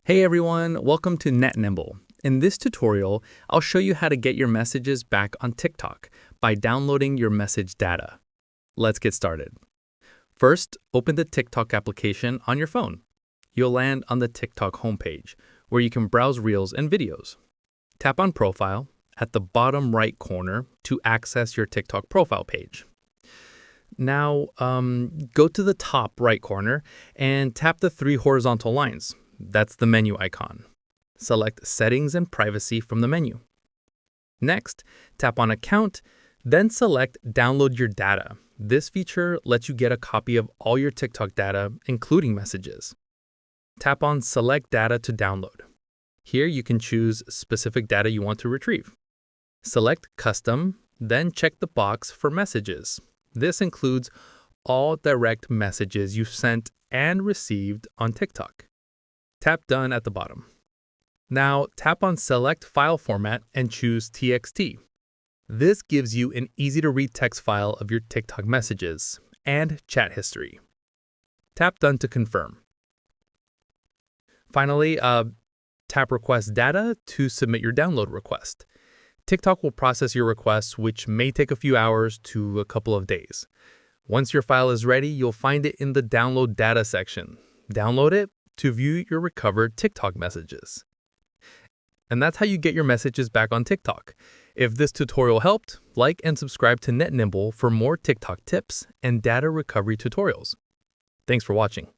Hey everyone, welcome to Net Nimble. In this tutorial, I'll show you how to get your messages back on TikTok by downloading your message data. Let's get started. First, open the TikTok application on your phone. You'll land on the TikTok homepage, where you can browse reels and videos. Tap on Profile at the bottom right corner to access your TikTok profile page. Now, go to the top right corner and tap the three horizontal lines. That's the menu icon. Select Settings and Privacy from the menu. Next, tap on Account, then select Download Your Data. This feature lets you get a copy of all your TikTok data, including messages. Tap on Select Data to download. Here you can choose specific data you want to retrieve. Select Custom, then check the box for messages. This includes all direct messages you've sent and received on TikTok. Tap Done at the bottom. Now tap on Select File Format and choose TXT. This gives you an easy-to-read text file of your TikTok messages and chat history. Tap Done to confirm. Finally, tap Request Data to submit your download request. TikTok will process your request, which may take a few hours to a couple of days. Once your file is ready, you'll find it in the Download Data section. Download it to view your recovered TikTok messages. And that's how you get your messages back on TikTok. If this tutorial helped, like and subscribe to Net Nimble for more TikTok tips and data recovery tutorials. Thanks for watching.